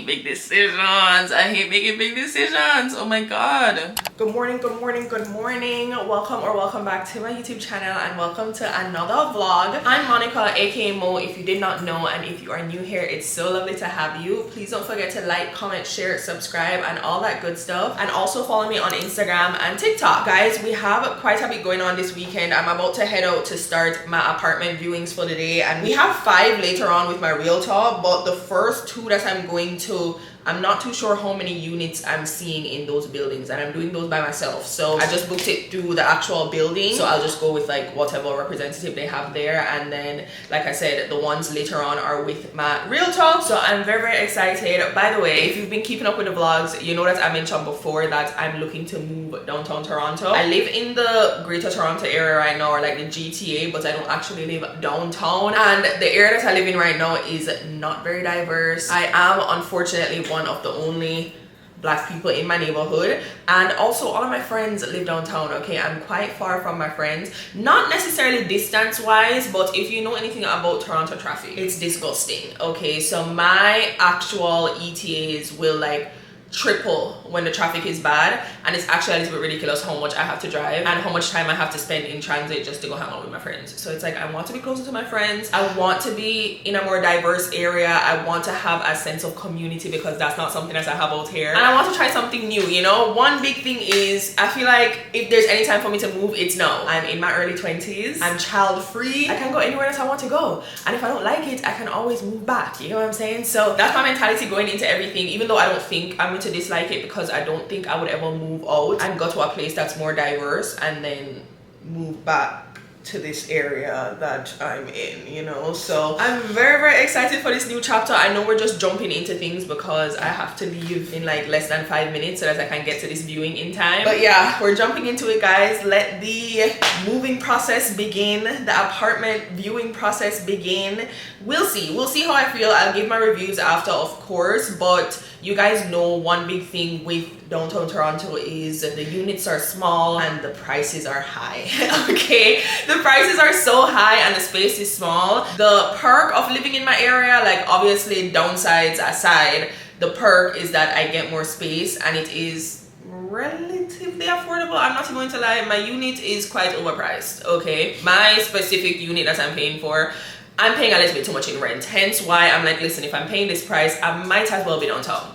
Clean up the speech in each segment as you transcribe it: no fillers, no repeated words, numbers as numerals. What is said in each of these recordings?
making big decisions. I hate making big decisions. Oh my god. Good morning, good morning, good morning. Welcome back to my YouTube channel and welcome to another vlog. I'm Monica, aka Mo, if you did not know, and if you are new here, it's so lovely to have you. Please don't forget to like, comment, share, subscribe, and all that good stuff. And also follow me on Instagram and TikTok. Guys, we have quite a bit going on this weekend. I'm about to head out to start my apartment viewings for the day, and we have 5 later on with my realtor, but the first 2 that I'm going to, I'm not too sure how many units I'm seeing in those buildings, and I'm doing those by myself. So I just booked it through the actual building. So I'll just go with like whatever representative they have there. And then, like I said, the ones later on are with my realtor. So I'm very, very excited. By the way, if you've been keeping up with the vlogs, you know that I mentioned before that I'm looking to move downtown Toronto. I live in the Greater Toronto area right now, or like the GTA, but I don't actually live downtown. And the area that I live in right now is not very diverse. I am unfortunately one of the only black people in my neighborhood, and also all of my friends live downtown. Okay, I'm quite far from my friends, not necessarily distance wise, but if you know anything about Toronto traffic, it's disgusting. Okay, so my actual ETAs will like triple when the traffic is bad, and it's actually a little bit ridiculous how much I have to drive and how much time I have to spend in transit just to go hang out with my friends. So it's like I want to be closer to my friends, I want to be in a more diverse area, I want to have a sense of community, because that's not something that I have out here, and I want to try something new. You know, one big thing is I feel like if there's any time for me to move, it's now. I'm in my early 20s, I'm child free, I can go anywhere that I want to go, and if I don't like it, I can always move back. You know what I'm saying? So that's my mentality going into everything, even though I don't think I'm going to dislike it, because I don't think I would ever move out and go to a place that's more diverse and then move back to this area that I'm in, you know. So I'm very, very excited for this new chapter. I know we're just jumping into things because I have to leave in like less than 5 minutes so that I can get to this viewing in time. But yeah, we're jumping into it, guys. Let the moving process begin, the apartment viewing process begin. We'll see how I feel. I'll give my reviews after, of course, but you guys know one big thing with downtown Toronto is the units are small and the prices are high. Okay, the prices are so high and the space is small. The perk of living in my area, like obviously downsides aside, the perk is that I get more space and it is relatively affordable. I'm not even going to lie, my unit is quite overpriced. Okay, my specific unit that I'm paying for, I'm paying a little bit too much in rent, hence why I'm like, listen, if I'm paying this price, I might as well be downtown.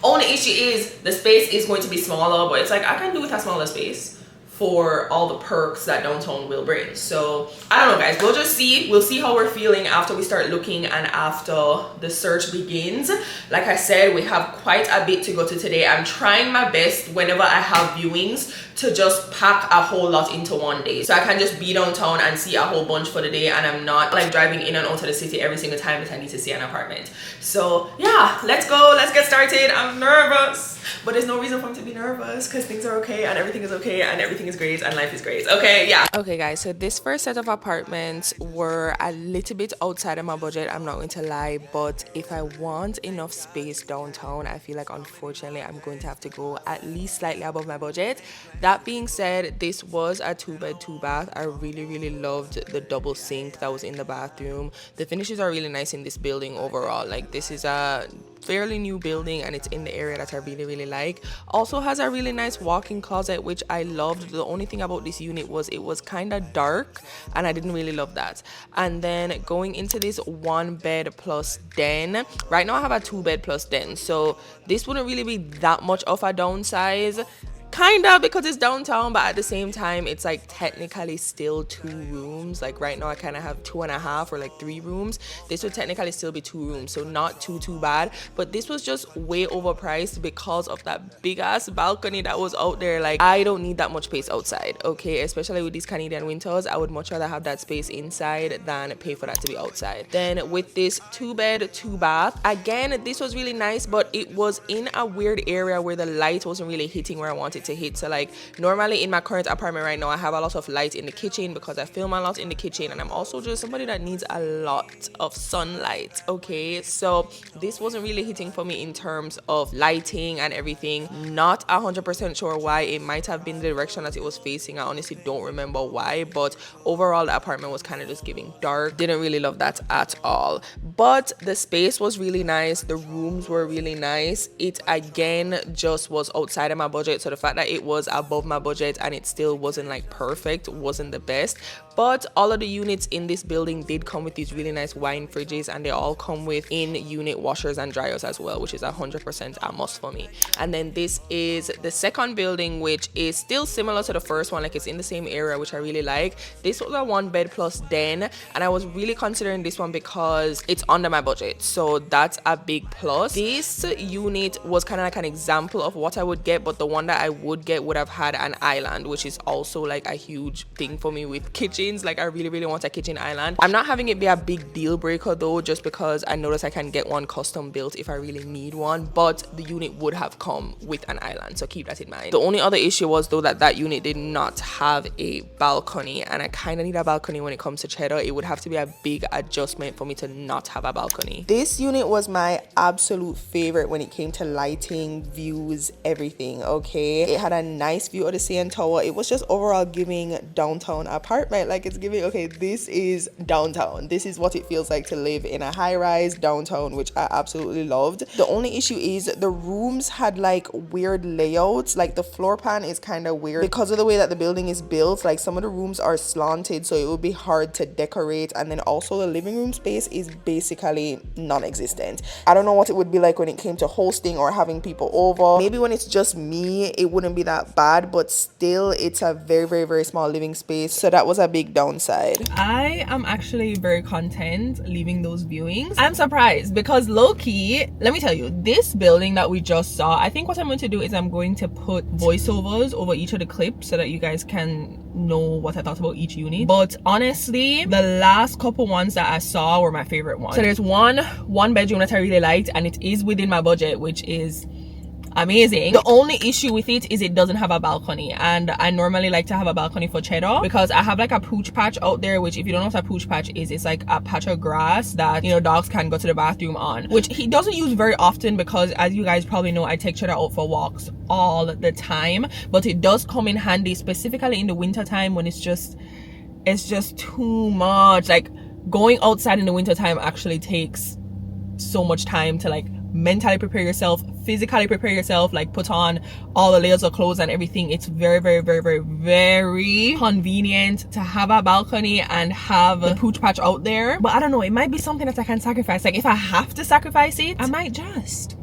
Only issue is the space is going to be smaller, but it's like I can do with a smaller space for all the perks that downtown will bring. So I don't know, guys, we'll just see. We'll see how we're feeling after we start looking and after the search begins. Like I said, we have quite a bit to go to today. I'm trying my best whenever I have viewings to just pack a whole lot into one day, so I can just be downtown and see a whole bunch for the day, and I'm not like driving in and out of the city every single time that I need to see an apartment. So yeah, let's go, let's get started. I'm nervous, but there's no reason for me to be nervous because things are okay and everything is okay and everything is great and life is great. Okay, yeah. Okay, guys, so this first set of apartments were a little bit outside of my budget, I'm not going to lie, but if I want enough space downtown, I feel like unfortunately I'm going to have to go at least slightly above my budget. That being said, this was a 2-bed 2-bath. I really loved the double sink that was in the bathroom. The finishes are really nice in this building overall. Like, this is a fairly new building and it's in the area that I really like. Also has a really nice walk-in closet, which I loved. The only thing about this unit was it was kind of dark and I didn't really love that. And then going into this 1-bed plus den, right now I have a 2-bed plus den, so this wouldn't really be that much of a downsize, kinda, because it's downtown, but at the same time it's like technically still 2 rooms. Like right now I kind of have 2.5 or like 3 rooms. This would technically still be 2 rooms, so not too bad, but this was just way overpriced because of that big ass balcony that was out there. Like, I don't need that much space outside, okay, especially with these Canadian winters. I would much rather have that space inside than pay for that to be outside. Then with this 2-bed 2-bath, again, this was really nice, but it was in a weird area where the light wasn't really hitting where I wanted to hit. So like normally in my current apartment right now, I have a lot of light in the kitchen because I film a lot in the kitchen, and I'm also just somebody that needs a lot of sunlight. Okay, so this wasn't really hitting for me in terms of lighting and everything. Not 100% sure why. It might have been the direction that it was facing. I honestly don't remember why, but overall the apartment was kind of just giving dark. Didn't really love that at all. But the space was really nice, the rooms were really nice. It again just was outside of my budget, so the fact that it was above my budget and it still wasn't like perfect wasn't the best. But all of the units in this building did come with these really nice wine fridges, and they all come with in-unit washers and dryers as well, which is 100% a must for me. And then this is the second building, which is still similar to the first one, like it's in the same area, which I really like. This was a 1-bed plus den, and I was really considering this one because it's under my budget, so that's a big plus. This unit was kind of like an example of what I would get, but the one that I would get would have had an island, which is also like a huge thing for me with kitchens. Like I really want a kitchen island. I'm not having it be a big deal breaker though, just because I noticed I can get one custom built if I really need one, but the unit would have come with an island, so keep that in mind. The only other issue was though that unit did not have a balcony, and I kind of need a balcony when it comes to Cheddar. It would have to be a big adjustment for me to not have a balcony. This unit was my absolute favorite when it came to lighting, views, everything. Okay, it had a nice view of the CN Tower. It was just overall giving downtown apartment. Like it's giving, okay, this is downtown. This is what it feels like to live in a high-rise downtown, which I absolutely loved. The only issue is the rooms had like weird layouts. Like the floor plan is kind of weird because of the way that the building is built. Like some of the rooms are slanted, so it would be hard to decorate, and then also the living room space is basically non-existent. I don't know what it would be like when it came to hosting or having people over. Maybe when it's just me it wouldn't be that bad, but still it's a very small living space, so that was a big downside. I am actually very content leaving those viewings. I'm surprised because low-key, let me tell you, this building that we just saw, I think what I'm going to do is I'm going to put voiceovers over each of the clips so that you guys can know what I thought about each unit. But honestly, the last couple ones that I saw were my favorite ones. So there's one bedroom that I really liked, and it is within my budget, which is amazing. The only issue with it is it doesn't have a balcony, and I normally like to have a balcony for Cheddar because I have like a pooch patch out there, which if you don't know what a pooch patch is, it's like a patch of grass that, you know, dogs can go to the bathroom on, which he doesn't use very often because, as you guys probably know, I take Cheddar out for walks all the time, but it does come in handy, specifically in the winter time when it's just too much. Like going outside in the winter time actually takes so much time to like mentally prepare yourself, physically prepare yourself, like put on all the layers of clothes and everything. It's very convenient to have a balcony and have the pooch patch out there. But I don't know, it might be something that I can sacrifice. Like if I have to sacrifice it, I might just.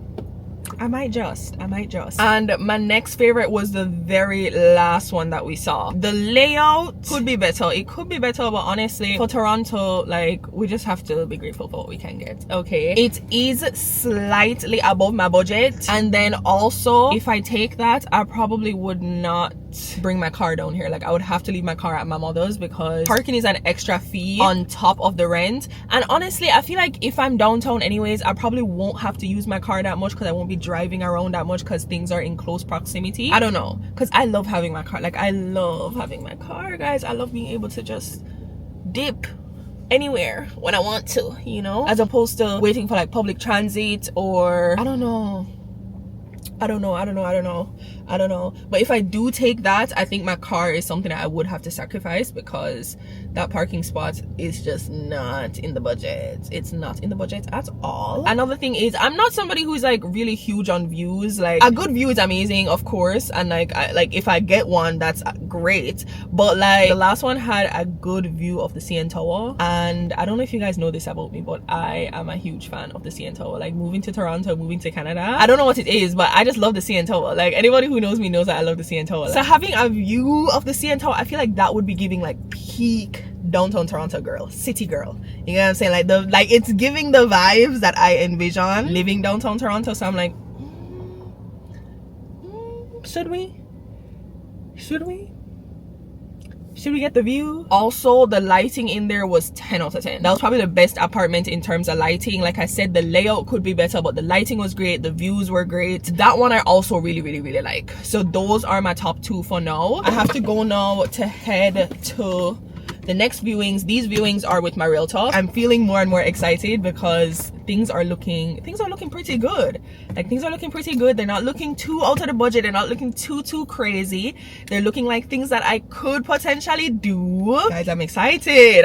And my next favorite was the very last one that we saw. The layout could be better, it could be better, but honestly for Toronto, like, we just have to be grateful for what we can get. Okay, it is slightly above my budget, and then also if I take that, I probably would not bring my car down here. Like I would have to leave my car at my mother's because parking is an extra fee on top of the rent. And honestly, I feel like if I'm downtown anyways, I probably won't have to use my car that much because I won't be driving around that much because things are in close proximity. I don't know, because I love having my car. Like I love having my car, guys. I love being able to just dip anywhere when I want to, you know, as opposed to waiting for like public transit or I don't know. But if I do take that, I think my car is something that I would have to sacrifice because that parking spot is just not in the budget. It's not in the budget at all. Another thing is, I'm not somebody who's like really huge on views. Like a good view is amazing, of course, and like if I get one, that's great. But like the last one had a good view of the CN Tower, and I don't know if you guys know this about me, but I am a huge fan of the CN Tower. Like moving to Toronto, moving to Canada, I don't know what it is, but I just love the CN Tower. Like anybody who knows me knows that I love the CN Tower. So having a view of the CN Tower, I feel like that would be giving like peak downtown Toronto girl, city girl. You know what I'm saying? Like it's giving the vibes that I envision living downtown Toronto. So I'm like, should we? Should we get the view? Also, the lighting in there was 10 out of 10. That was probably the best apartment in terms of lighting. Like I said, the layout could be better, but the lighting was great. The views were great. That one I also really like. So those are my top 2 for now. I have to go now to head to the next viewings. These viewings are with my realtor. I'm feeling more and more excited because things are looking pretty good. Like, things are looking pretty good. They're not looking too out of the budget. They're not looking too crazy. They're looking like things that I could potentially do. Guys, I'm excited.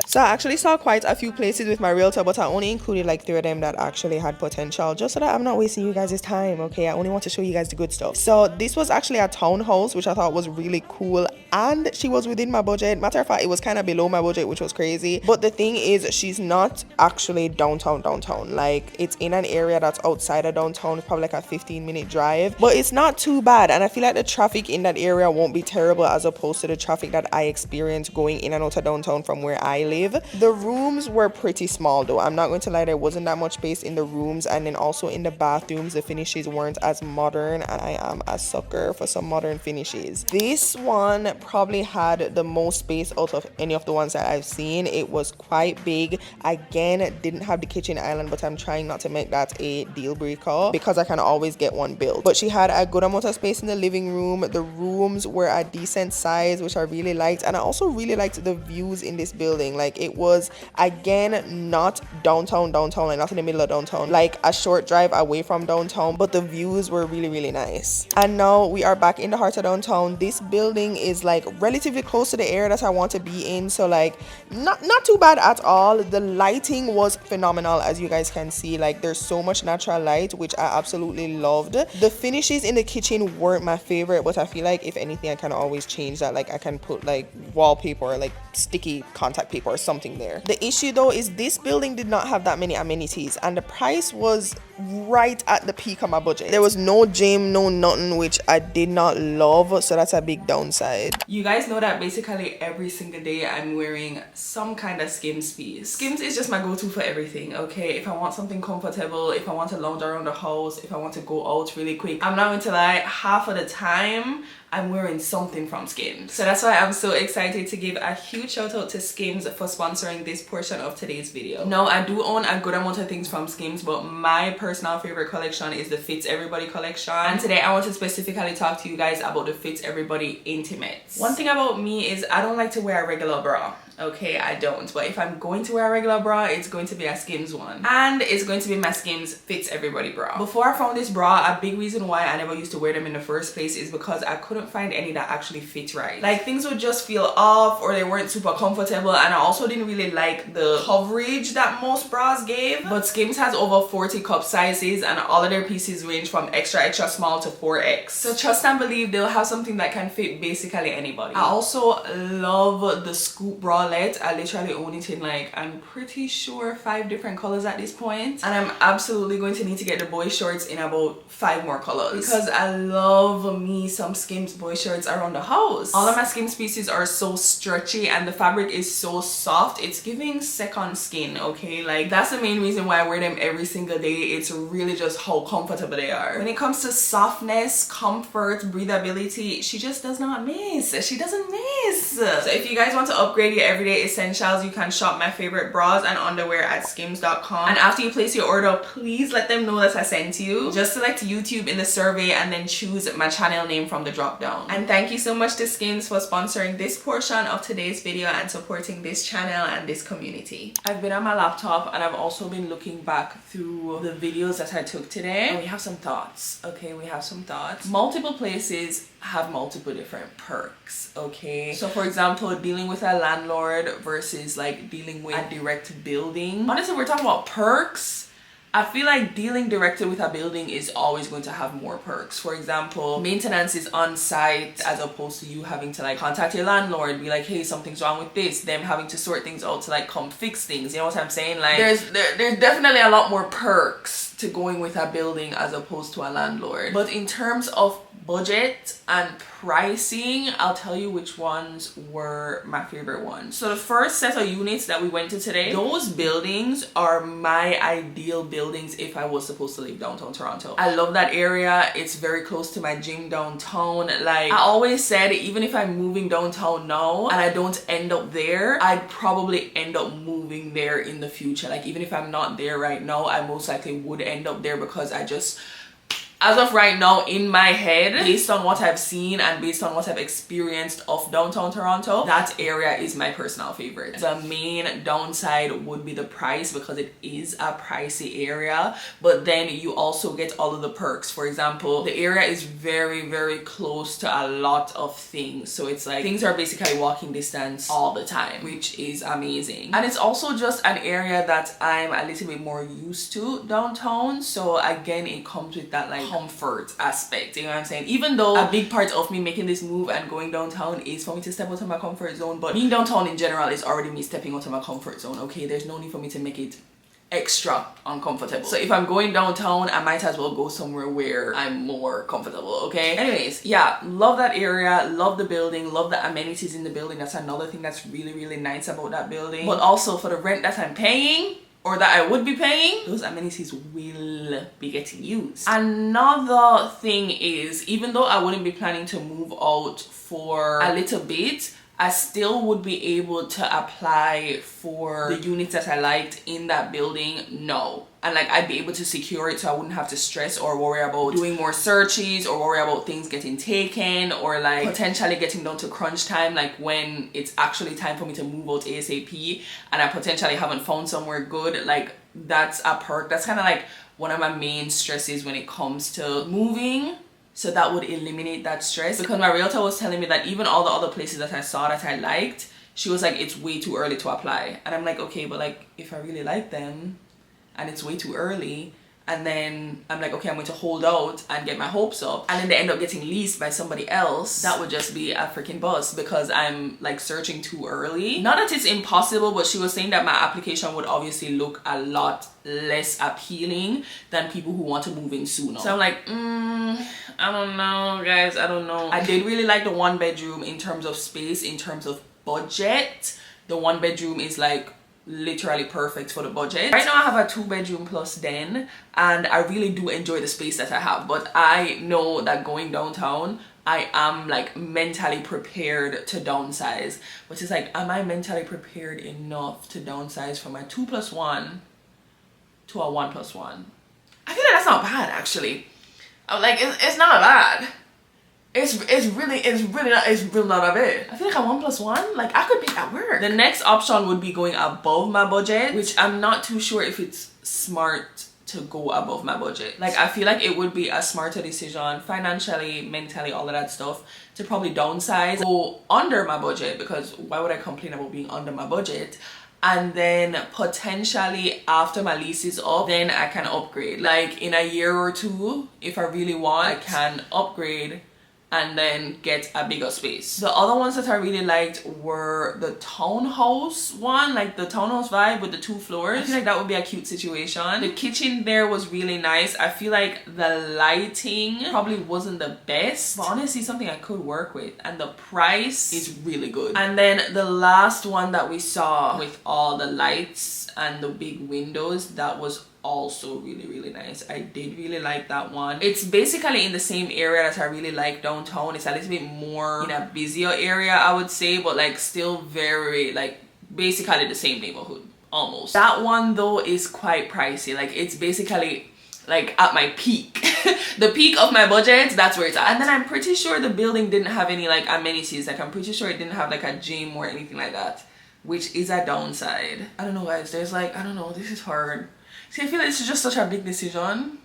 So I actually saw quite a few places with my realtor, but I only included like 3 of them that actually had potential, just so that I'm not wasting you guys' time. Okay, I only want to show you guys the good stuff. So this was actually a townhouse, which I thought was really cool, and she was within my budget. Matter of fact, it was kind of below my budget, which was crazy. But the thing is, she's not actually downtown. Like, it's in an area that's outside of downtown. It's probably like a 15-minute drive, but it's not too bad. And I feel like the traffic in that area won't be terrible as opposed to the traffic that I experience going in and out of downtown from where I live. The rooms were pretty small though. I'm not going to lie, there wasn't that much space in the rooms, and then also in the bathrooms, the finishes weren't as modern, and I am a sucker for some modern finishes. This one probably had the most space out of any of the ones that I've seen. It was quite big. Again, didn't have the kitchen island, but I'm trying not to make that a deal breaker because I can always get one built. But she had a good amount of space in the living room. The rooms were a decent size, which I really liked, and I also really liked the views in this building. Like, it was, again, not downtown, like not in the middle of downtown, like a short drive away from downtown, but the views were really nice. And now we are back in the heart of downtown. This building is like relatively close to the area that I want to be in, so like not too bad at all. The lighting was phenomenal, as you guys can see. Like, there's so much natural light, which I absolutely loved. The finishes in the kitchen weren't my favorite, but I feel like if anything, I can always change that. Like, I can put like wallpaper or like sticky contact paper or something there. The issue though is this building did not have that many amenities, and the price was right at the peak of my budget. There was no gym, no nothing, which I did not love, so that's a big downside. You guys know that basically every single day I'm wearing some kind of Skims piece. Skims is just my go-to for everything, okay? If I want something comfortable, if I want to lounge around the house, if I want to go out really quick, I'm not going to lie, half of the time I'm wearing something from Skims. So that's why I'm so excited to give a huge shout out to Skims for sponsoring this portion of today's video. Now, I do own a good amount of things from Skims, but my personal favorite collection is the Fits Everybody collection. And today I want to specifically talk to you guys about the Fits Everybody Intimates. One thing about me is I don't like to wear a regular bra. Okay, I don't, but if I'm going to wear a regular bra, it's going to be a Skims one, and it's going to be my Skims Fits Everybody bra. Before I found this bra, a big reason why I never used to wear them in the first place is because I couldn't find any that actually fit right. Like, things would just feel off, or they weren't super comfortable, and I also didn't really like the coverage that most bras gave. But Skims has over 40 cup sizes, and all of their pieces range from extra small to 4X. So trust and believe they'll have something that can fit basically anybody. I also love the scoop bralette. I literally own it in like, I'm pretty sure 5 different colors at this point, and I'm absolutely going to need to get the boy shorts in about 5 more colors because I love me some Skims boy shorts around the house. All of my Skims pieces are so stretchy and the fabric is so soft. It's giving second skin, okay? Like, that's the main reason why I wear them every single day. It's really just how comfortable they are. When it comes to softness, comfort, breathability, she just does not miss. She doesn't miss. So if you guys want to upgrade your everyday essentials, you can shop my favorite bras and underwear at skims.com, and after you place your order, please let them know that I sent you. Just select YouTube in the survey and then choose my channel name from the drop down. And thank you so much to Skims for sponsoring this portion of today's video and supporting this channel and this community. I've been on my laptop and I've also been looking back through the videos that I took today, and we have some thoughts. Okay, we have some thoughts. Multiple places have multiple different perks, okay? So for example, dealing with a landlord versus like dealing with a direct building. Honestly, we're talking about perks. I feel like dealing directly with a building is always going to have more perks. For example, maintenance is on site as opposed to you having to like contact your landlord, be like, hey, something's wrong with this, them having to sort things out to like come fix things. You know what I'm saying? Like, there's definitely a lot more perks to going with a building as opposed to a landlord. But in terms of budget and pricing, I'll tell you which ones were my favorite ones. So the first set of units that we went to today, those buildings are my ideal buildings if I was supposed to live downtown Toronto. I love that area. It's very close to my gym downtown. Like I always said, even if I'm moving downtown now and I don't end up there, I'd probably end up moving there in the future. Like even if I'm not there right now, I most likely would end up there because I just, as of right now, in my head, based on what I've seen and based on what I've experienced of downtown Toronto, that area is my personal favorite. The main downside would be the price because it is a pricey area, but then you also get all of the perks. For example, the area is very, very close to a lot of things. So it's like things are basically walking distance all the time, which is amazing. And it's also just an area that I'm a little bit more used to downtown. So again, it comes with that like comfort aspect, you know what I'm saying? Even though a big part of me making this move and going downtown is for me to step out of my comfort zone, but being downtown in general is already me stepping out of my comfort zone. Okay, there's no need for me to make it extra uncomfortable. So if I'm going downtown, I might as well go somewhere where I'm more comfortable. Okay, anyways, yeah, love that area, love the building, love the amenities in the building. That's another thing that's really, really nice about that building. But also for the rent that I'm paying, or that I would be paying, those amenities will be getting used. Another thing is, even though I wouldn't be planning to move out for a little bit, I still would be able to apply for the units that I liked in that building now. And like I'd be able to secure it so I wouldn't have to stress or worry about doing more searches or worry about things getting taken or like potentially getting down to crunch time, like when it's actually time for me to move out ASAP and I potentially haven't found somewhere good. Like that's a perk. That's kind of like one of my main stresses when it comes to moving. So that would eliminate that stress, because my realtor was telling me that even all the other places that I saw that I liked, she was like, it's way too early to apply. And I'm like, okay, but like if I really like them and it's way too early, and then I'm like, okay, I'm going to hold out and get my hopes up, and then they end up getting leased by somebody else, that would just be a freaking bust because I'm like searching too early. Not that it's impossible, but she was saying that my application would obviously look a lot less appealing than people who want to move in sooner. So I'm like, I don't know, guys, I don't know. I did really like the 1 bedroom in terms of space, in terms of budget. The 1 bedroom is like literally perfect for the budget. Right now I have a 2 bedroom plus den, and I really do enjoy the space that I have, but I know that going downtown I am like mentally prepared to downsize. But it's like, am I mentally prepared enough to downsize from my 2+1 to a 1+1? I feel like that's not bad actually. I'm like, it's not bad. It's really not a bit. I feel like a 1+1, like I could make that work. The next option would be going above my budget, which I'm not too sure if it's smart to go above my budget. Like I feel like it would be a smarter decision financially, mentally, all of that stuff, to probably downsize, go under my budget, because why would I complain about being under my budget? And then potentially after my lease is up, then I can upgrade. Like in a year or two, if I really want, I can upgrade and then get a bigger space. The other ones that I really liked were the townhouse one, like the townhouse vibe with the 2 floors. I feel like that would be a cute situation. The kitchen there was really nice. I feel like the lighting probably wasn't the best, but honestly something I could work with, and the price is really good. And then the last one that we saw with all the lights and the big windows, that was also really nice. I did really like that one. It's basically in the same area that I really like downtown. It's a little bit more in a busier area, I would say, but like still very like basically the same neighborhood almost. That one though is quite pricey. Like it's basically like at my peak. The peak of my budget, that's where it's at. And then I'm pretty sure the building didn't have any like amenities. Like I'm pretty sure it didn't have like a gym or anything like that, which is a downside. I don't know guys, there's like, I don't know, this is hard. See, I feel like it's just such a big decision.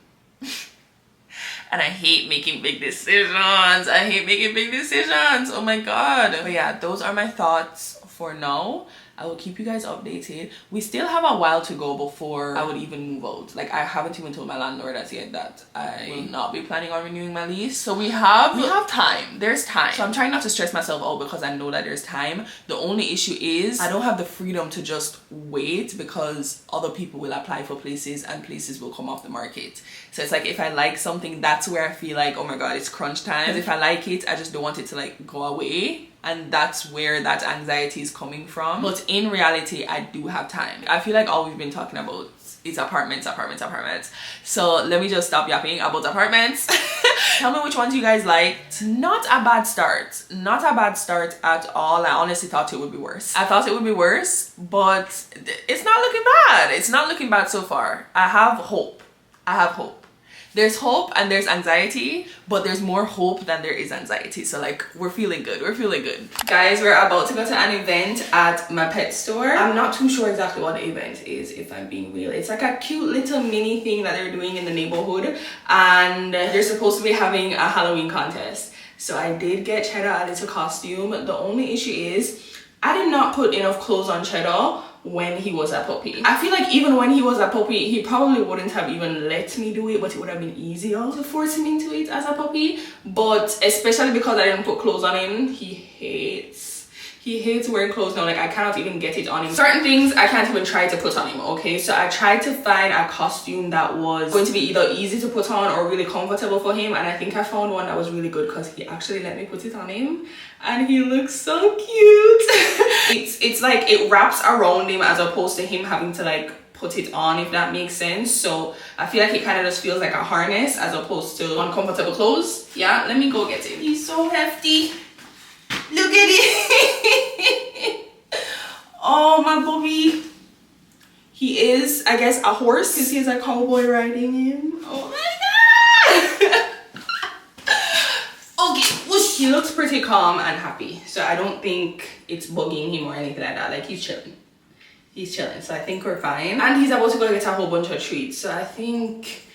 And I hate making big decisions. I hate making big decisions. Oh my god. But yeah, those are my thoughts for now. I will keep you guys updated. We still have a while to go before I would even move out. Like, I haven't even told my landlord as yet that I will not be planning on renewing my lease. So we have time. There's time. So I'm trying not to stress myself out because I know that there's time. The only issue is I don't have the freedom to just wait because other people will apply for places and places will come off the market. So it's like, if I like something, that's where I feel like, oh my god, it's crunch time. Because if I like it, I just don't want it to like go away. And that's where that anxiety is coming from. But in reality, I do have time. I feel like all we've been talking about is apartments. So let me just stop yapping about apartments. Tell me which ones you guys liked. Not a bad start. Not a bad start at all. I honestly thought it would be worse. I thought it would be worse, but it's not looking bad. It's not looking bad so far. I have hope. I have hope. There's hope and there's anxiety, but there's more hope than there is anxiety. So like, we're feeling good. We're feeling good. Guys, we're about to go to an event at my pet store. I'm not too sure exactly what the event is, if I'm being real. It's like a cute little mini thing that they're doing in the neighborhood, and they're supposed to be having a Halloween contest. So I did get Cheddar a little costume. The only issue is I did not put enough clothes on Cheddar when he was a puppy. I feel like even when he was a puppy, he probably wouldn't have even let me do it, but it would have been easier to force him into it as a puppy. But especially because I didn't put clothes on him, he hates wearing clothes now. Like, I cannot even get it on him. Certain things I can't even try to put on him, okay? So I tried to find a costume that was going to be either easy to put on or really comfortable for him, and I think I found one that was really good because he actually let me put it on him, and he looks so cute. it's like it wraps around him as opposed to him having to like put it on, if that makes sense. So I feel like it kind of just feels like a harness as opposed to uncomfortable clothes. Yeah, let me go get him. He's so hefty. Look at it. Oh, my bobby. He is, I guess, a horse because he's a cowboy riding him. Oh my god. Okay, whoosh. He looks pretty calm and happy, so I don't think it's bugging him or anything like that. Like, he's chilling. He's chilling, so I think we're fine. And he's about to go get a whole bunch of treats, so I think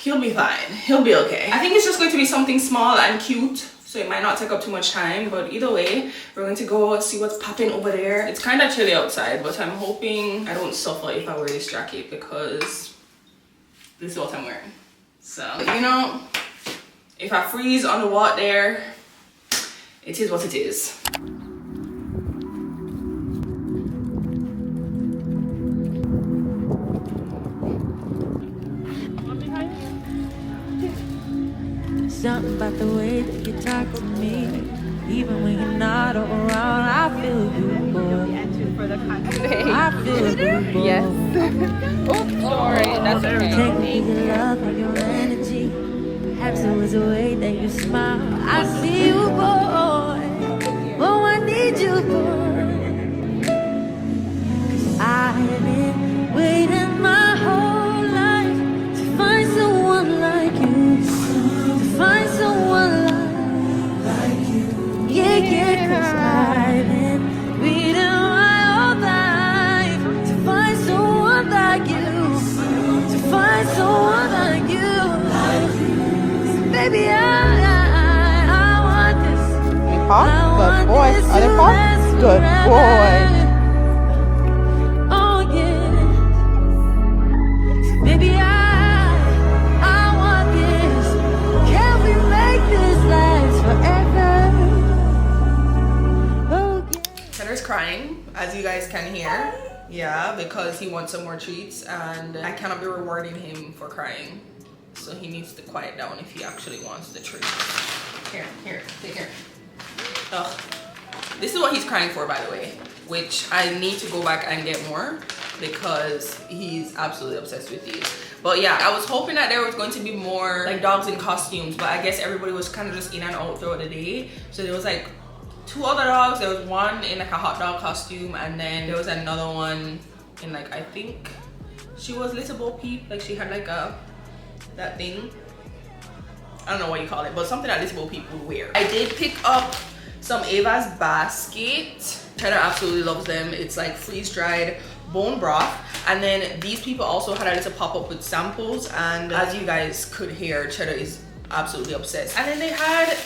he'll be fine. He'll be okay. I think it's just going to be something small and cute, so it might not take up too much time, but either way, we're going to go see what's popping over there. It's kind of chilly outside, but I'm hoping I don't suffer if I wear this jacket because this is what I'm wearing. So, you know, if I freeze on the walk there, it is what it is. Something about the way that you talk to me, even when you're not around, I feel you, boy. For the I feel you, boy. Yes. Oops, sorry, that's okay. Take me your love and your energy. Perhaps it was the way that you smile. I see you, boy. Oh, I need you, boy. 'Cause I have been waiting my whole life to find someone like you. Find someone like you. Yeah, 'cause I've been waiting my whole life to find someone like you. To find someone like you. So baby, I want this. Good boy. Other part? Good boy. Oh yeah. So baby, I want this. Can we make this last forever? Oh yeah. Cheddar's crying, as you guys can hear. Yeah, because he wants some more treats and I cannot be rewarding him for crying. So he needs to quiet down if he actually wants the treat. Here, take here. Ugh. This is what he's crying for, by the way, which I need to go back and get more because he's absolutely obsessed with these. But yeah, I was hoping that there was going to be more like dogs in costumes, but I guess everybody was kind of just in and out throughout the day. So there was like 2 other dogs. There was one in like a hot dog costume, and then there was another one in like, I think she was Little Bo Peep, like she had like that thing, I don't know what you call it, but something that Little Bo Peep would wear. I did pick up some Ava's basket. Cheddar absolutely loves them. It's like freeze-dried bone broth, and then these people also had a little pop-up with samples, and as you guys could hear, Cheddar is absolutely obsessed. And then they had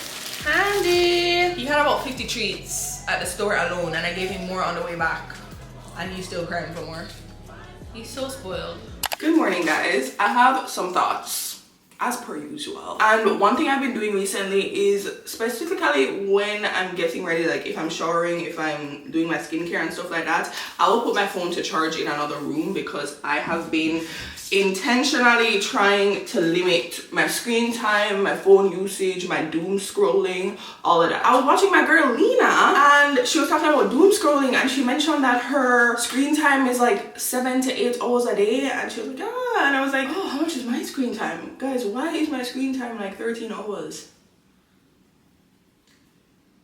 candy. He had about 50 treats at the store alone, and I gave him more on the way back. and he's still crying for more. He's so spoiled. Good morning, guys. I have some thoughts as per usual, and one thing I've been doing recently is specifically when I'm getting ready, like if I'm showering, if I'm doing my skincare and stuff like that, I will put my phone to charge in another room because I have been intentionally trying to limit my screen time, my phone usage, my doom scrolling, all of that. I was watching my girl Lena and she was talking about doom scrolling, and she mentioned that her screen time is like 7 to 8 hours a day, and she was like, ah, and I was like, oh, how much is my screen time? Guys, why is my screen time like 13 hours?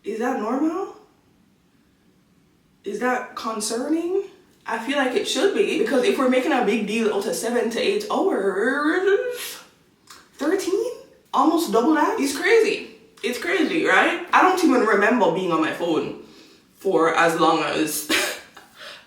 Is that normal? Is that concerning? I feel like it should be, because if we're making a big deal out of 7 to 8 hours, 13? Almost double that? It's crazy. It's crazy, right? I don't even remember being on my phone for as long as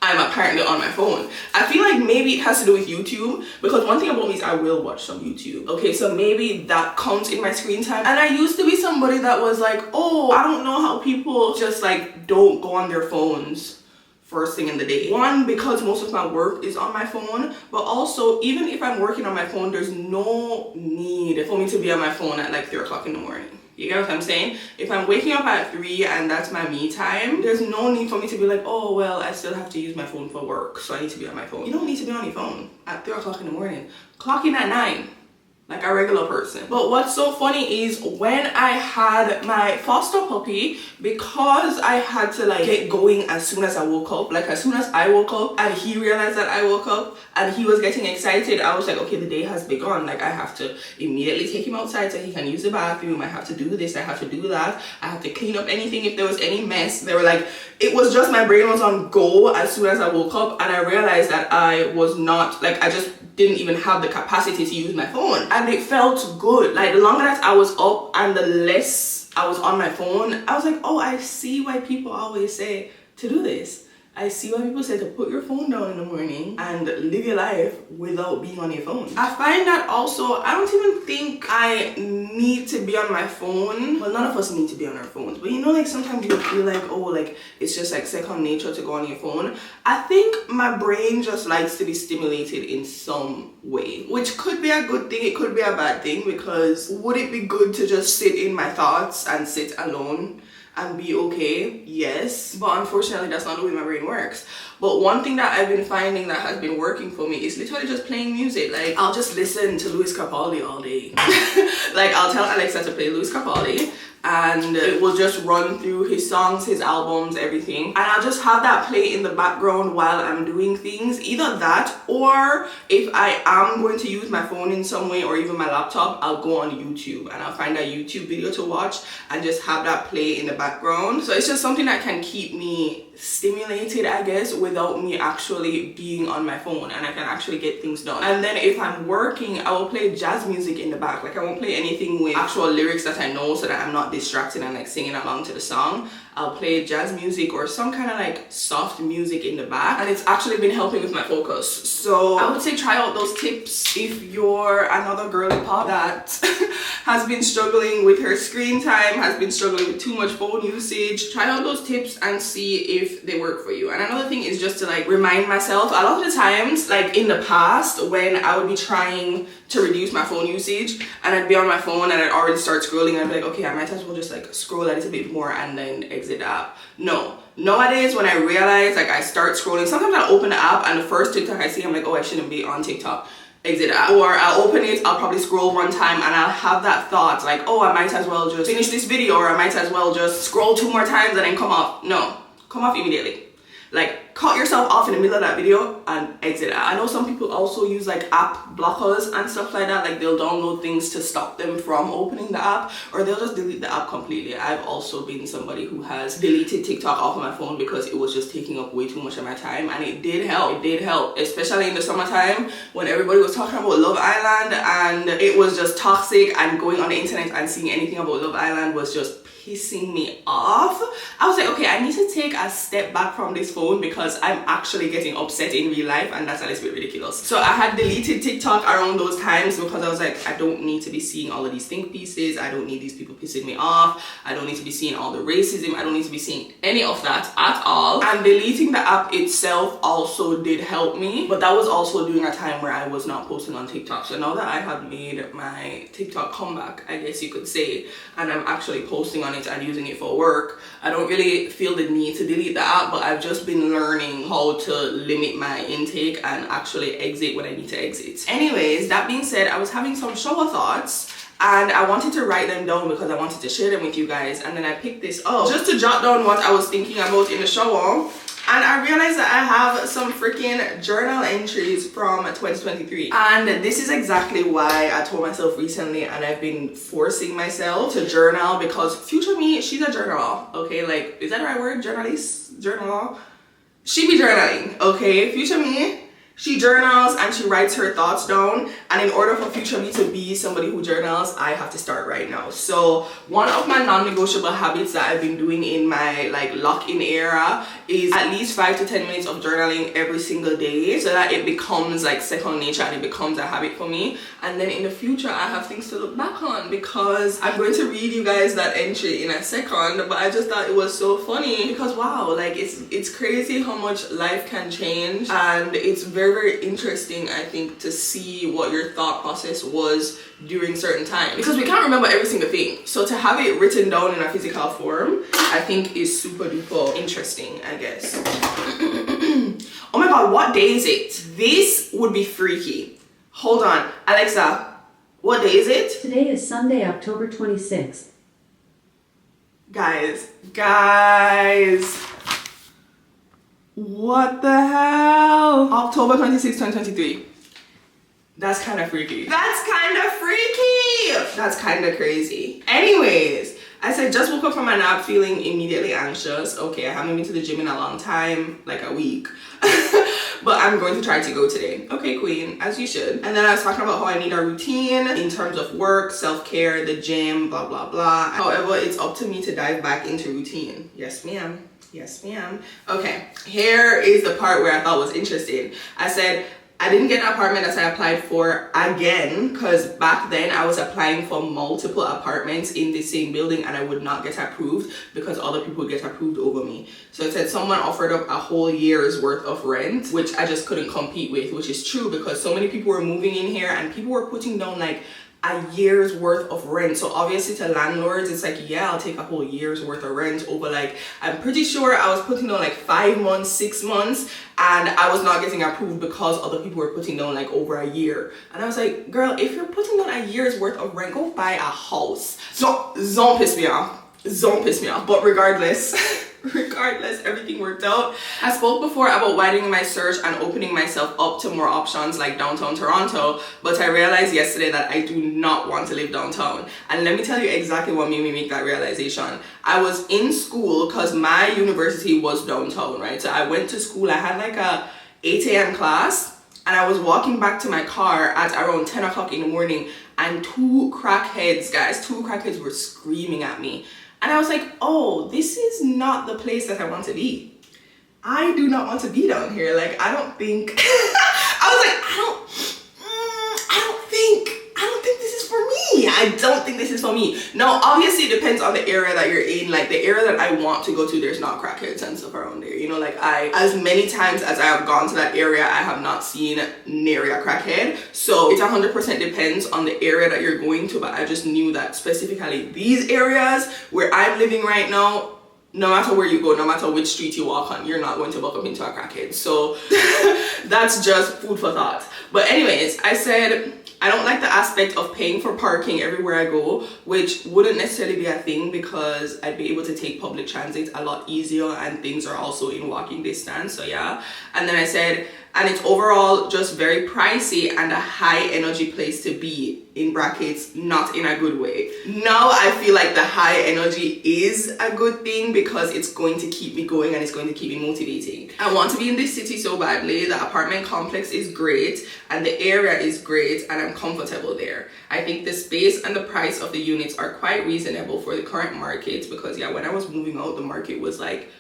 I'm apparently on my phone. I feel like maybe it has to do with YouTube, because one thing about me is I will watch some YouTube. Okay, so maybe that counts in my screen time. And I used to be somebody that was like, oh, I don't know how people just like don't go on their phones first thing in the day. One, because most of my work is on my phone, but also even if I'm working on my phone, there's no need for me to be on my phone at like 3 o'clock in the morning. You get what I'm saying? If I'm waking up at 3 and that's my me time, there's no need for me to be like, oh, well, I still have to use my phone for work, so I need to be on my phone. You don't need to be on your phone at 3 o'clock in the morning. Clock in at 9. Like a regular person. But what's so funny is when I had my foster puppy, because I had to like get going as soon as I woke up, like as soon as I woke up and he realized that I woke up and he was getting excited, I was like, okay, the day has begun. Like I have to immediately take him outside so he can use the bathroom. I have to do this, I have to do that. I have to clean up anything if there was any mess. They were like, it was just my brain was on go as soon as I woke up, and I realized that I was not, like I just didn't even have the capacity to use my phone. And it felt good. Like the longer that I was up and the less I was on my phone, I was like, oh, I see why people always say to do this. I see why people say to put your phone down in the morning and live your life without being on your phone. I find that also, I don't even think I need to be on my phone. Well, none of us need to be on our phones. But you know, like sometimes you feel like, oh, like it's just like second nature to go on your phone. I think my brain just likes to be stimulated in some way, which could be a good thing, it could be a bad thing, because would it be good to just sit in my thoughts and sit alone and be okay? Yes, but unfortunately that's not the way my brain works. But one thing that I've been finding that has been working for me is literally just playing music. Like I'll just listen to Lewis Capaldi all day. Like I'll tell Alexa to play Lewis Capaldi and it will just run through his songs, his albums, everything, and I'll just have that play in the background while I'm doing things. Either that, or if I am going to use my phone in some way or even my laptop, I'll go on YouTube and I'll find a YouTube video to watch and just have that play in the background. So it's just something that can keep me stimulated, I guess, without me actually being on my phone, and I can actually get things done. And then if I'm working, I will play jazz music in the back. Like I won't play anything with actual lyrics that I know, so that I'm not distracted and like singing along to the song. I'll play jazz music or some kind of like soft music in the back, and it's actually been helping with my focus. So I would say try out those tips if you're another girly pop that has been struggling with her screen time, has been struggling with too much phone usage. Try out those tips and see if they work for you. And another thing is just to like remind myself, a lot of the times, like in the past when I would be trying to reduce my phone usage and I'd be on my phone and I'd already start scrolling and I'd be like, okay, I might as well just like scroll a little bit more and then exit the app. No. Nowadays, when I realize like I start scrolling, sometimes I'll open the app and the first TikTok I see, I'm like, oh, I shouldn't be on TikTok. Exit the app. Or I'll open it, I'll probably scroll one time and I'll have that thought like, oh, I might as well just finish this video, or I might as well just scroll 2 more times and then come off. No, come off immediately. Like cut yourself off in the middle of that video and exit out. I know some people also use like app blockers and stuff like that. Like they'll download things to stop them from opening the app, or they'll just delete the app completely. I've also been somebody who has deleted TikTok off of my phone because it was just taking up way too much of my time, and it did help. It did help, especially in the summertime when everybody was talking about Love Island and it was just toxic, and going on the internet and seeing anything about Love Island was just pissing me off. I was like, okay, I need to take a step back from this phone because I'm actually getting upset in real life, and that's a little bit ridiculous. So I had deleted TikTok around those times because I was like, I don't need to be seeing all of these think pieces. I don't need these people pissing me off. I don't need to be seeing all the racism. I don't need to be seeing any of that at all. And deleting the app itself also did help me, but that was also during a time where I was not posting on TikTok. So now that I have made my TikTok comeback, I guess you could say, and I'm actually posting on it and using it for work, I don't really feel the need to delete the app, but I've just been learning how to limit my intake and actually exit when I need to exit. Anyways, that being said, I was having some shower thoughts and I wanted to write them down because I wanted to share them with you guys, and then I picked this up just to jot down what I was thinking about in the shower. And I realized that I have some freaking journal entries from 2023. And this is exactly why I told myself recently, and I've been forcing myself to journal, because future me, she's a journaler, okay? Like, is that the right word? Journalist? Journaler? She be journaling, okay? Future me, she journals and she writes her thoughts down, and in order for future me to be somebody who journals, I have to start right now. So one of my non-negotiable habits that I've been doing in my like lock-in era is at least 5 to 10 minutes of journaling every single day, so that it becomes like second nature and it becomes a habit for me. And then in the future I have things to look back on, because I'm going to read you guys that entry in a second, but I just thought it was so funny because wow, like it's crazy how much life can change, and it's very interesting, I think, to see what your thought process was during certain times, because we can't remember every single thing. So to have it written down in a physical form, I think is super duper interesting, I guess. Oh my god, what day is it? This would be freaky. Hold on, Alexa, what day is it? Today is Sunday, October 26th. Guys, what the hell? October 26, 2023. That's kind of freaky. That's kind of crazy. Anyways, I said just woke up from my nap feeling immediately anxious. Okay, I haven't been to the gym in a long time, like a week. But I'm going to try to go today. Okay, queen, as you should. And then I was talking about how I need a routine in terms of work, self-care, the gym, blah, blah, blah. However, it's up to me to dive back into routine. Yes, ma'am. Yes, ma'am. Okay, here is the part where I thought was interesting. I said, I didn't get an apartment as I applied for again, because back then I was applying for multiple apartments in the same building and I would not get approved because other people would get approved over me. So it said someone offered up a whole year's worth of rent, which I just couldn't compete with, which is true because so many people were moving in here and people were putting down like a year's worth of rent. So obviously to landlords it's like, yeah, I'll take a whole year's worth of rent over, like, I'm pretty sure I was putting down like 5 months, 6 months, and I was not getting approved because other people were putting down like over a year. And I was like, girl, if you're putting down a year's worth of rent, go buy a house. So don't piss me off. But regardless, everything worked out. I spoke before about widening my search and opening myself up to more options like downtown Toronto, but I realized yesterday that I do not want to live downtown. And let me tell you exactly what made me make that realization. I was in school because my university was downtown, right? So I went to school, I had like a 8 a.m. class, and I was walking back to my car at around 10 o'clock in the morning, and two crackheads were screaming at me. And I was like, oh, this is not the place that I want to be. I do not want to be down here. Like, I don't think, I was like, I don't think this is for me. I don't think this is for me. Now, obviously it depends on the area that you're in. Like the area that I want to go to, there's not crackheads and stuff around there. You know, like as many times as I have gone to that area, I have not seen nary a crackhead. So it 100% depends on the area that you're going to. But I just knew that specifically these areas where I'm living right now, no matter where you go, no matter which street you walk on, you're not going to buck up into a crackhead. So that's just food for thought. But anyways, I said, I don't like the aspect of paying for parking everywhere I go, which wouldn't necessarily be a thing because I'd be able to take public transit a lot easier and things are also in walking distance. So yeah. And then I said, and it's overall just very pricey and a high energy place to be, in brackets, not in a good way. Now I feel like the high energy is a good thing because it's going to keep me going and it's going to keep me motivating. I want to be in this city so badly. The apartment complex is great and the area is great and I'm comfortable there. I think the space and the price of the units are quite reasonable for the current market, because yeah, when I was moving out, the market was like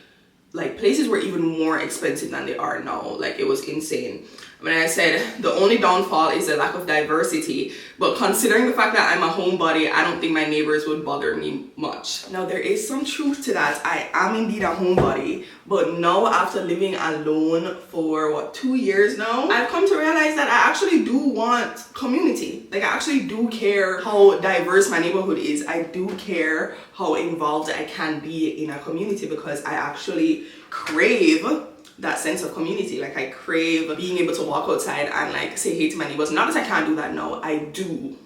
places were even more expensive than they are now. Like, it was insane. When I said the only downfall is the lack of diversity, but considering the fact that I'm a homebody, I don't think my neighbors would bother me much. Now, there is some truth to that. I am indeed a homebody, but now after living alone for what, 2 years now, I've come to realize that I actually do want community. Like, I actually do care how diverse my neighborhood is. I do care how involved I can be in a community, because I actually crave that sense of community. Like, I crave being able to walk outside and like say hey to my neighbors. Not that I can't do that now, I do.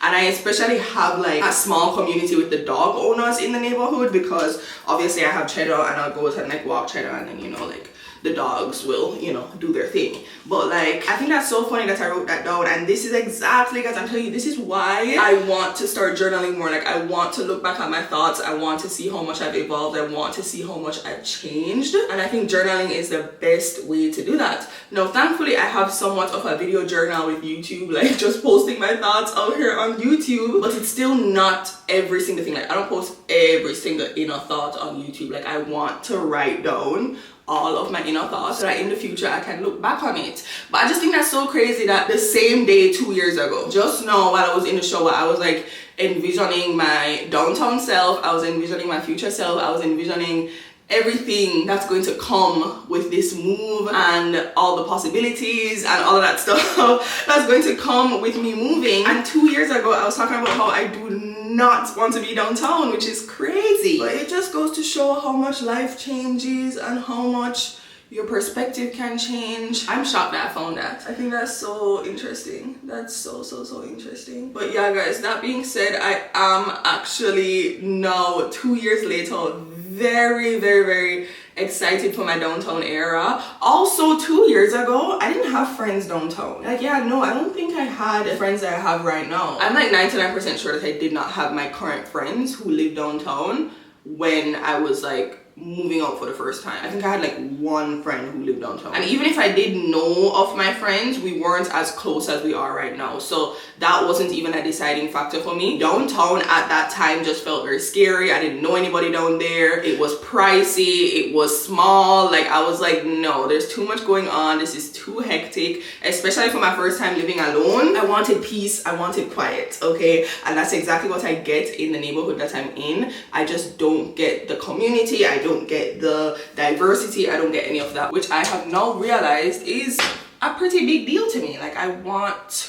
And I especially have like a small community with the dog owners in the neighborhood, because obviously I have Cheddar and I'll go out and like walk Cheddar, and then, you know, like the dogs will, you know, do their thing. But like, I think that's so funny that I wrote that down, and this is exactly, guys, I'm telling you, this is why I want to start journaling more. Like, I want to look back at my thoughts. I want to see how much I've evolved. I want to see how much I've changed, and I think journaling is the best way to do that. Now, thankfully, I have somewhat of a video journal with YouTube, like just posting my thoughts out here on YouTube, but it's still not every single thing. Like, I don't post every single inner thought on YouTube. Like, I want to write down all of my inner thoughts so that in the future I can look back on it. But I just think that's so crazy that the same day 2 years ago, just now while I was in the shower, I was like envisioning my downtown self, I was envisioning my future self, I was envisioning everything that's going to come with this move and all the possibilities and all of that stuff that's going to come with me moving. And 2 years ago I was talking about how I do not want to be downtown, which is crazy. But it just goes to show how much life changes and how much your perspective can change. I'm shocked that I found that. I think that's so interesting. That's so interesting. But yeah, guys, that being said, I am actually now 2 years later very excited for my downtown era. Also, 2 years ago, I didn't have friends downtown. Like, yeah, no, I don't think I had friends that I have right now. I'm like 99% sure that I did not have my current friends who live downtown when I was like moving out for the first time. I think I had like one friend who lived downtown, and even if I did know of my friends, we weren't as close as we are right now, so that wasn't even a deciding factor for me. Downtown at that time just felt very scary. I didn't know anybody down there. It was pricey, it was small. Like, I was like, no, there's too much going on, this is too hectic, especially for my first time living alone. I wanted peace, I wanted quiet, okay? And that's exactly what I get in the neighborhood that I'm in. I just don't get the community, I don't get the diversity, I don't get any of that, which I have now realized is a pretty big deal to me. Like, I want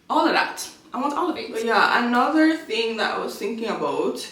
all of that. I want all of it. But yeah, another thing that I was thinking about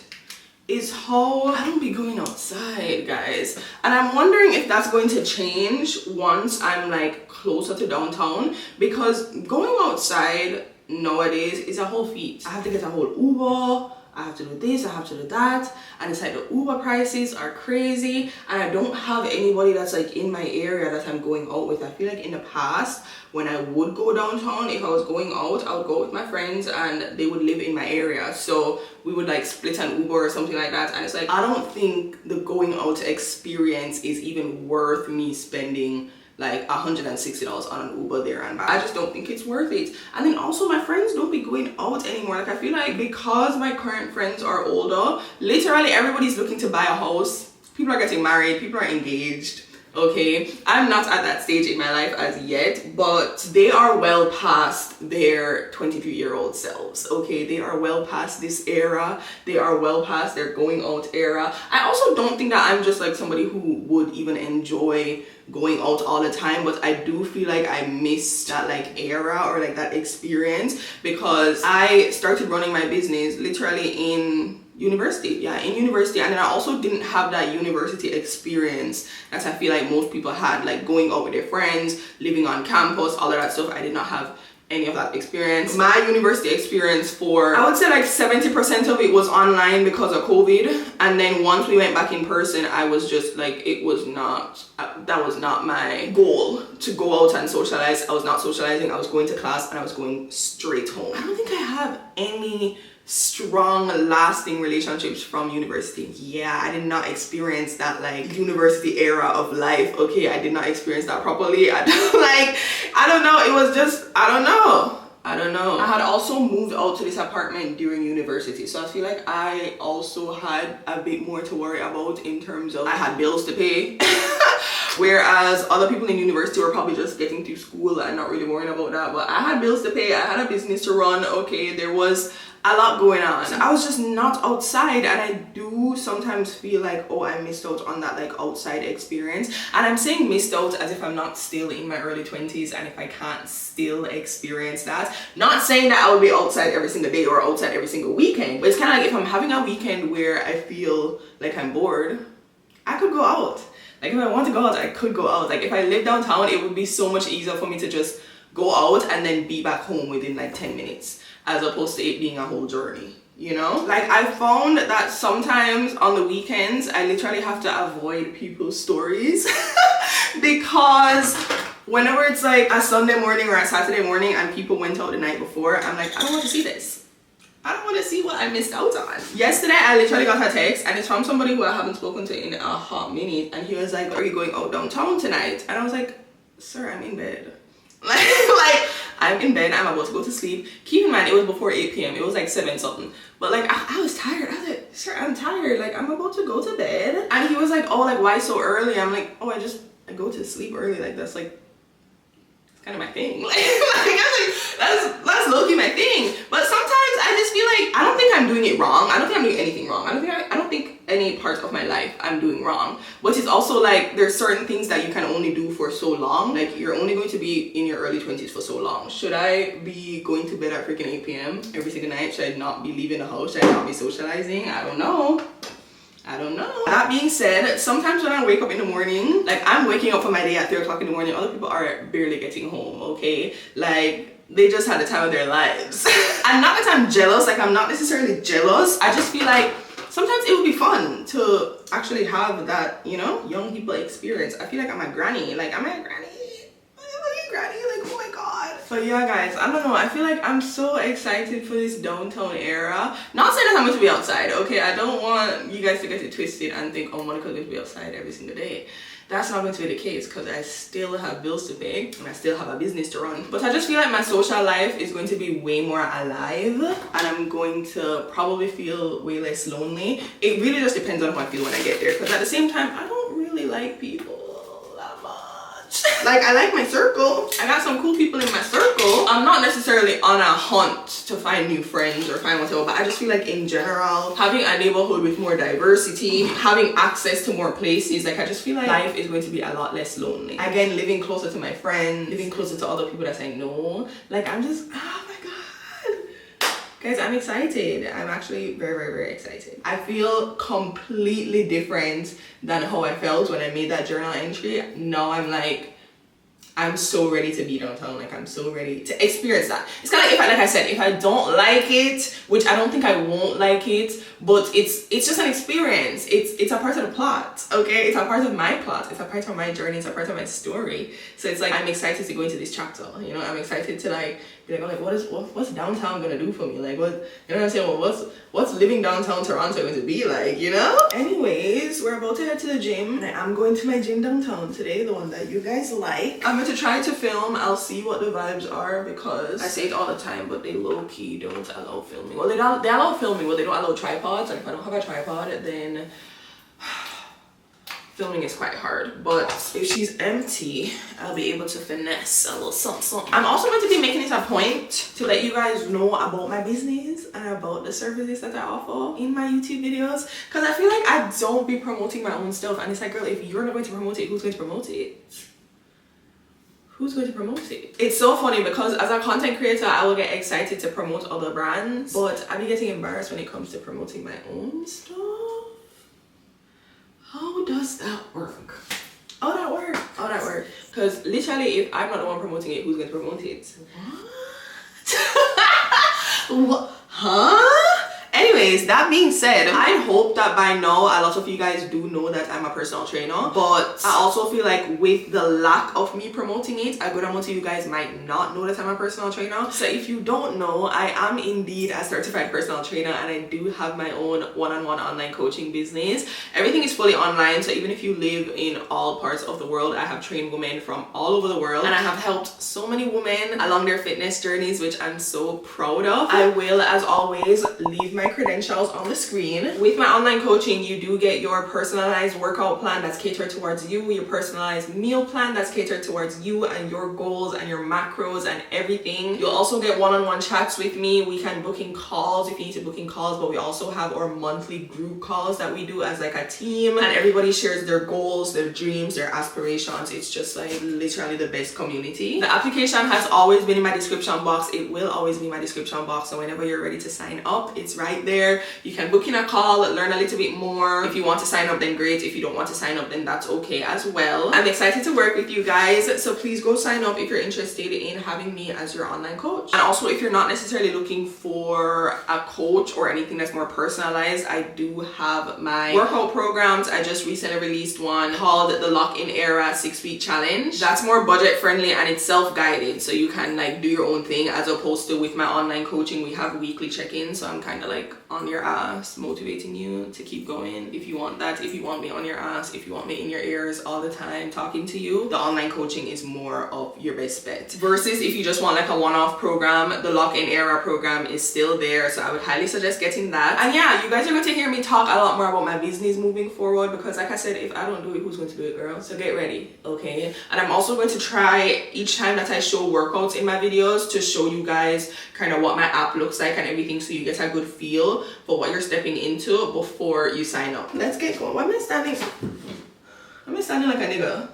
is how I don't be going outside, guys. And I'm wondering if that's going to change once I'm like closer to downtown, because going outside nowadays is a whole feat. I have to get a whole Uber, I have to do this, I have to do that, and it's like the Uber prices are crazy, and I don't have anybody that's like in my area that I'm going out with. I feel like in the past, when I would go downtown, if I was going out, I would go with my friends and they would live in my area, so we would like split an Uber or something like that. And it's like, I don't think the going out experience is even worth me spending like $160 on an Uber there and back. I just don't think it's worth it. And then also, my friends don't be going out anymore. Like, I feel like because my current friends are older, literally everybody's looking to buy a house. People are getting married, people are engaged. Okay, I'm not at that stage in my life as yet, but they are well past their 23-year-old selves. Okay, they are well past this era. They are well past their going out era. I also don't think that I'm just like somebody who would even enjoy going out all the time, but I do feel like I missed that like era or like that experience, because I started running my business literally in university. Yeah, in university. And then I also didn't have that university experience that I feel like most people had, like going out with their friends, living on campus, all of that stuff. I did not have any of that experience. My university experience, for I would say like 70% of it was online because of COVID, and then once we went back in person, I was just like, it was not, that was not my goal to go out and socialize. I was not socializing. I was going to class and I was going straight home. I don't think I have any strong lasting relationships from university. Yeah, I did not experience that like university era of life. Okay, I did not experience that properly. I don't know, it was just, I don't know. I had also moved out to this apartment during university, so I feel like I also had a bit more to worry about in terms of I had bills to pay. Whereas other people in university were probably just getting through school and not really worrying about that. But I had bills to pay, I had a business to run. Okay, there was a lot going on. So I was just not outside, and I do sometimes feel like, oh, I missed out on that like outside experience. And I'm saying missed out as if I'm not still in my early 20s and if I can't still experience that. Not saying that I would be outside every single day or outside every single weekend, but it's kind of like if I'm having a weekend where I feel like I'm bored, I could go out. Like if I want to go out, I could go out. Like if I live downtown, it would be so much easier for me to just go out and then be back home within like 10 minutes. As opposed to it being a whole journey, you know? Like I found that sometimes on the weekends, I literally have to avoid people's stories because whenever it's like a Sunday morning or a Saturday morning and people went out the night before, I'm like, I don't want to see this. I don't want to see what I missed out on. Yesterday, I literally got a text and it's from somebody who I haven't spoken to in a hot minute, and he was like, are you going out downtown tonight? And I was like, sir, I'm in bed. like I'm in bed, I'm about to go to sleep. Keep in mind, it was before 8 p.m. It was like 7 something. But like, I was tired. I was like, sir, I'm tired. Like, I'm about to go to bed. And he was like, oh, like, why so early? I'm like, oh, I go to sleep early. Like, that's like, it's kind of my thing. Like that's low-key my thing. But sometimes I just feel like, I don't think I'm doing it wrong. I don't think I'm doing anything wrong. I don't think any part of my life I'm doing wrong. But it's also like, there's certain things that you can only do for so long. Like, you're only going to be in your early 20s for so long. Should I be going to bed at freaking 8 p.m. every single night? Should I not be leaving the house? Should I not be socializing? I don't know. That being said, sometimes when I wake up in the morning, like I'm waking up for my day at 3 o'clock in the morning, other people are barely getting home, okay? Like, they just had the time of their lives. And not that I'm jealous, like I'm not necessarily jealous. I just feel like sometimes it would be fun to actually have that, you know, young people experience. I feel like I'm a granny. Like, am I a granny? Granny, like, oh my god. But yeah, guys, I don't know, I feel like I'm so excited for this downtown era. Not saying that I'm going to be outside, okay? I don't want you guys to get it twisted and think, oh, Monica's going to be outside every single day. That's not going to be the case because I still have bills to pay and I still have a business to run. But I just feel like my social life is going to be way more alive, and I'm going to probably feel way less lonely. It really just depends on how I feel when I get there, because at the same time, I don't really like people that much. Like, I like my circle. I got some cool people in my circle. I'm not necessarily on a hunt to find new friends or find whatever, but I just feel like in general, having a neighborhood with more diversity, having access to more places, like I just feel like life is going to be a lot less lonely. Again, living closer to my friends, living closer to other people that I know. Like, I'm just, oh my god. Guys, I'm excited. I'm actually very, very, very excited. I feel completely different than how I felt when I made that journal entry. Now I'm like, I'm so ready to be downtown. Like, I'm so ready to experience that. It's kind of like, like I said, if I don't like it, which I don't think I won't like it, but it's just an experience. It's a part of the plot, okay? It's a part of my plot. It's a part of my journey. It's a part of my story. So it's like, I'm excited to go into this chapter, you know? I'm excited to like, be like, oh, like what's downtown gonna do for me? Like, what, you know what I'm saying? Well, what's living downtown Toronto going to be like, you know? Anyways, we're about to head to the gym. And I'm going to my gym downtown today, the one that you guys like. I'm going to try to film. I'll see what the vibes are, because I say it all the time, but they low-key don't allow filming. Well, they allow filming, but they don't allow tripods. And if I don't have a tripod, then filming is quite hard. But if she's empty, I'll be able to finesse a little something. I'm also going to be making it a point to let you guys know about my business and about the services that I offer in my YouTube videos, because I feel like I don't be promoting my own stuff, and it's like, girl, if you're not going to promote it, who's going to promote it? Who's going to promote it? It's so funny because as a content creator, I will get excited to promote other brands, but I be getting embarrassed when it comes to promoting my own stuff. How does that work? How that work? Because literally, if I'm not the one promoting it, who's going to promote it? What? Huh? Anyways, that being said, I hope that by now a lot of you guys do know that I'm a personal trainer, but I also feel like with the lack of me promoting it, a good amount of you guys might not know that I'm a personal trainer. So if you don't know, I am indeed a certified personal trainer, and I do have my own one-on-one online coaching business. Everything is fully online, so even if you live in all parts of the world, I have trained women from all over the world, and I have helped so many women along their fitness journeys, which I'm so proud of. I will, as always, leave my credentials on the screen. With my online coaching, you do get your personalized workout plan that's catered towards you, your personalized meal plan that's catered towards you and your goals and your macros and everything. You'll also get one-on-one chats with me. We can book in calls if you need to book in calls, but we also have our monthly group calls that we do as like a team, and everybody shares their goals, their dreams, their aspirations. It's just like literally the best community. The application has always been in my description box. It will always be in my description box, so whenever you're ready to sign up, it's right there. You can book in a call, learn a little bit more. If you want to sign up, then great. If you don't want to sign up, then that's okay as well. I'm excited to work with you guys, so please go sign up if you're interested in having me as your online coach. And also, if you're not necessarily looking for a coach or anything that's more personalized, I do have my workout programs. I just recently released one called the Lock in Eraaa 6-week challenge. That's more budget friendly and it's self-guided, so you can like do your own thing, as opposed to with my online coaching we have weekly check-ins, so I'm kind of like on your ass motivating you to keep going. If you want that, if you want me on your ass, if you want me in your ears all the time talking to you, the online coaching is more of your best bet. Versus if you just want like a one-off program, the Lock in Eraaa program is still there, so I would highly suggest getting that. And yeah, you guys are going to hear me talk a lot more about my business moving forward, because like I said, if I don't do it, who's going to do it, girl? So get ready, okay? And I'm also going to try each time that I show workouts in my videos to show you guys kind of what my app looks like and everything, so you get a good feel for what you're stepping into before you sign up. Let's get going. Why am I standing? Am I standing like a nigga?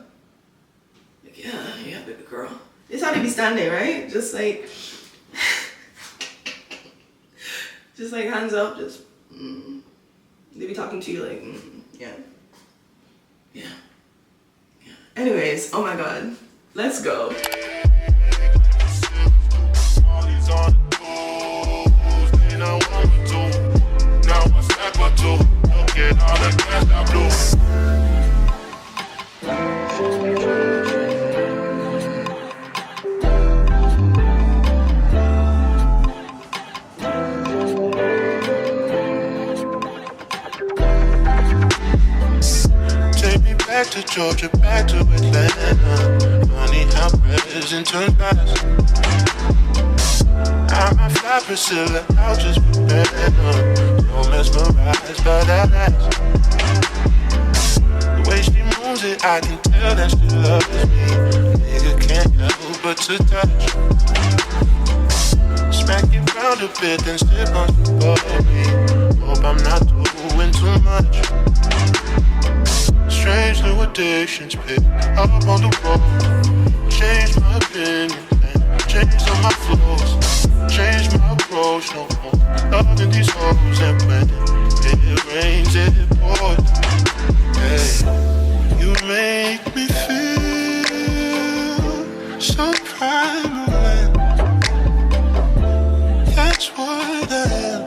Like, yeah, baby girl. This how they be standing, right? Just like just like hands up, just they be talking to you like yeah. Anyways, oh my god, let's go. Back to Georgia, back to Atlanta. Funny how present turns past. I fly Priscilla, I'll just prepare. So mesmerized by that ass. The way she moves it, I can tell that she loves me. Nigga can't help but to touch. Smack it round a bit, then sip on some bubbly. Hope I'm not doing too much. Strange new addictions pick up on the road. Change my opinion and change all my flows. Change my approach, no more loving these hoes. And when it rains, it pours. Hey, you make me feel so primal. That's what I am.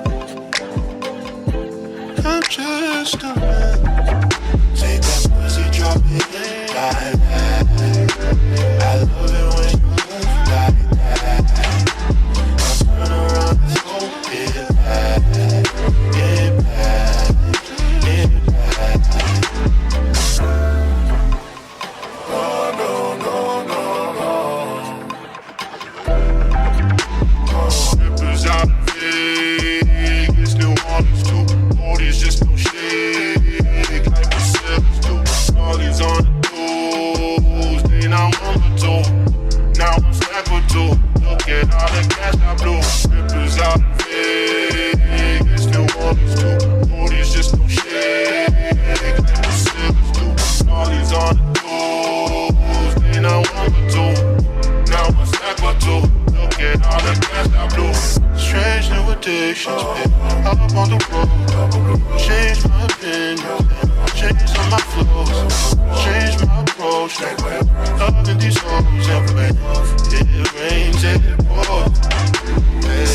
I'm just a man. Take that pussy, drop it like that. I love it when you move like that. I turn around and go get back, get back, get back. No, no, no, no, no. Slippers out in Vegas, New Orleans too. All these just no shade. All on the tools, they not one or two. Now I'm stacked with two. Look at all the cash I blew. Rippers out in Vegas, New Orleans too. All these just no shade. Like the silvers do. All these on the tools, they not one or two. Now I'm stacked with two. Look at all the cash I blew. Strange new addictions, up on the road. Change my opinion. Change all my flows, change my approach. Loving these hoes, and when it rains, it pours. Hey,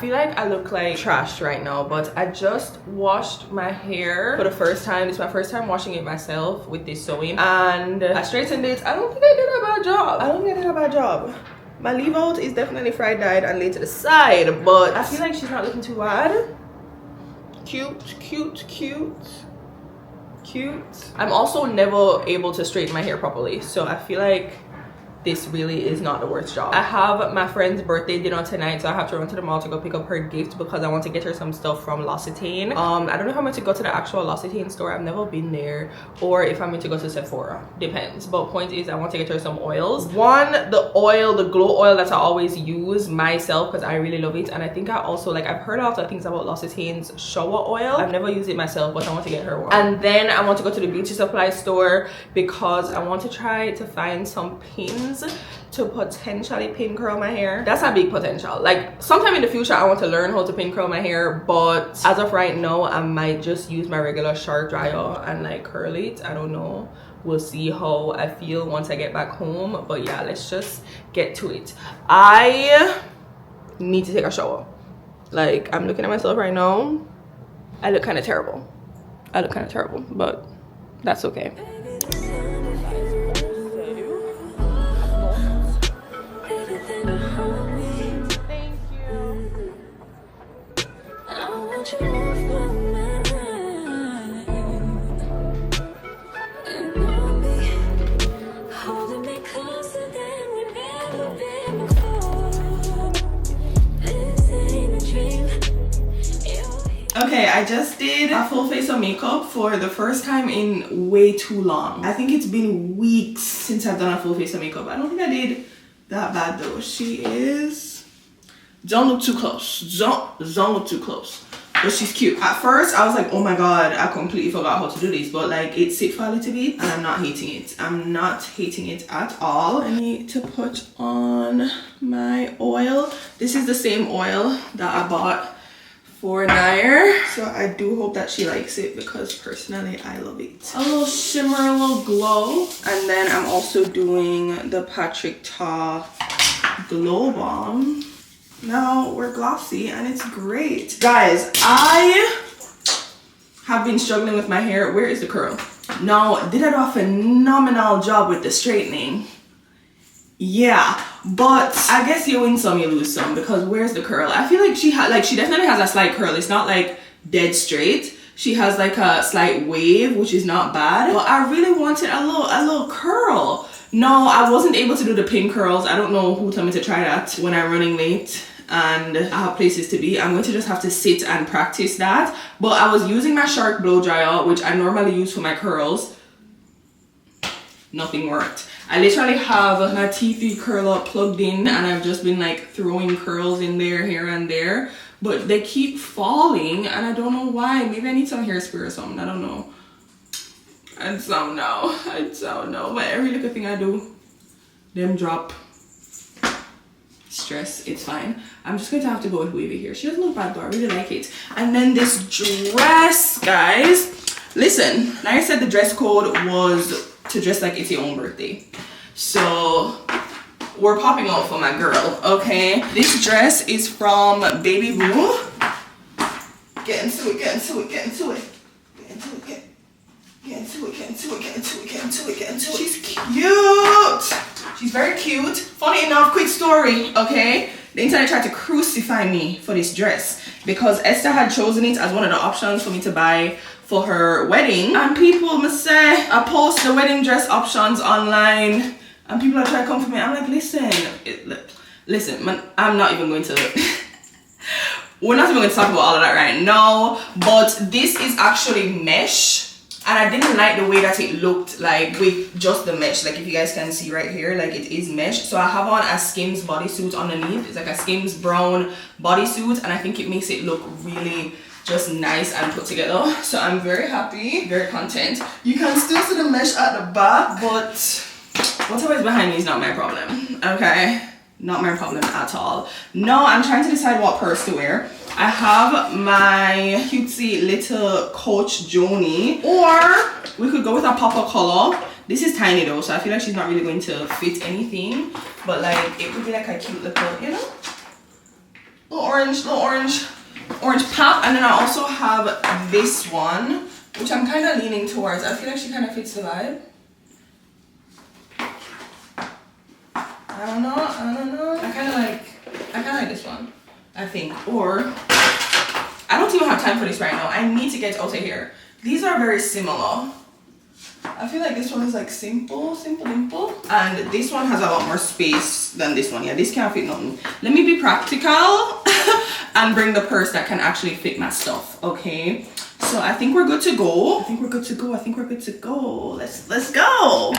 feel like I look like trash right now, but I just washed my hair for the first time. It's my first time washing it myself with this sewing, and I straightened it. I don't think I did a bad job. I don't think I did a bad job. My leave out is definitely fried dyed and laid to the side, but I feel like she's not looking too bad. Cute, cute, cute, cute. I'm also never able to straighten my hair properly, so I feel like this really is not the worst job. I have my friend's birthday dinner tonight, so I have to run to the mall to go pick up her gift because I want to get her some stuff from L'Occitane. I don't know if I'm going to go to the actual L'Occitane store. I've never been there, or if I'm going to go to Sephora. Depends. But point is, I want to get her some oils. One, the oil, the glow oil that I always use myself because I really love it. And I think I also, like, I've heard a lot of things about L'Occitane's shower oil. I've never used it myself, but I want to get her one. And then I want to go to the beauty supply store because I want to try to find some pins to potentially pin curl my hair. That's a big potential. Like, sometime in the future I want to learn how to pin curl my hair, but as of right now I might just use my regular shark dryer and like curl it. I don't know, we'll see how I feel once I get back home. But yeah, let's just get to it. I need to take a shower. Like, I'm looking at myself right now. I look kind of terrible. But that's okay. Okay, I just did a full face of makeup for the first time in way too long. I think it's been weeks since I've done a full face of makeup. I don't think I did that bad though. She is... Don't look too close. Don't look too close. But she's cute. At first, I was like, oh my god, I completely forgot how to do this. But like, it sit for a little bit and I'm not hating it. I'm not hating it at all. I need to put on my oil. This is the same oil that I bought for Niyer, so I do hope that she likes it because personally I love it. A little shimmer, a little glow, and then I'm also doing the Patrick Ta Glow Bomb. Now we're glossy and it's great. Guys, I have been struggling with my hair. Where is the curl? Now, did I do a phenomenal job with the straightening? Yeah, but I guess you win some, you lose some, because where's the curl? I feel like she definitely has a slight curl. It's not like dead straight. She has like a slight wave, which is not bad. But I really wanted a little curl. No, I wasn't able to do the pin curls. I don't know who told me to try that when I'm running late and I have places to be. I'm going to just have to sit and practice that. But I was using my Shark blow dryer, which I normally use for my curls. Nothing worked. I literally have my T3 curler plugged in and I've just been like throwing curls in there here and there, but they keep falling and I don't know why. Maybe I need some hairspray or something. I don't know. I don't know. But every little thing I do, them drop. Stress, it's fine. I'm just going to have to go with wavy here. She doesn't look bad though. I really like it. And then this dress, guys. Listen, Niyer said the dress code was to dress like it's your own birthday. So we're popping out for my girl, okay? This dress is from Baby Boo. Get into it, get into it, get into it. Get into it, get into it, get into it, get into it, get into it, get into it. She's cute. She's very cute. Funny enough, quick story, okay? The internet tried to crucify me for this dress because Esther had chosen it as one of the options for me to buy for her wedding, and people must say I post the wedding dress options online and people are trying to come for me. I'm like, listen man, I'm not even going to we're not even going to talk about all of that right now, but this is actually mesh and I didn't like the way that it looked like with just the mesh. Like, if you guys can see right here, like it is mesh. So I have on a Skimsss bodysuit underneath. It's like a Skimsss brown bodysuit and I think it makes it look really just nice and put together. So I'm very happy, very content. You can still see the mesh at the back, but whatever is behind me is not my problem, okay? Not my problem at all. No, I'm trying to decide what purse to wear. I have my cutesy little Coach Joni, or we could go with a pop-up color. This is tiny though, so I feel like she's not really going to fit anything, but like it would be like a cute little, you know? little orange pop. And then I also have this one, which I'm kind of leaning towards. I feel like she kind of fits the vibe. I don't know. I kind of like this one, I think. Or I don't even have time for this right now. I need to get out of here. These are very similar. I feel like this one is like simple. And this one has a lot more space than this one. Yeah, this can't fit nothing. Let me be practical and bring the purse that can actually fit my stuff, okay? So I think we're good to go. Let's go.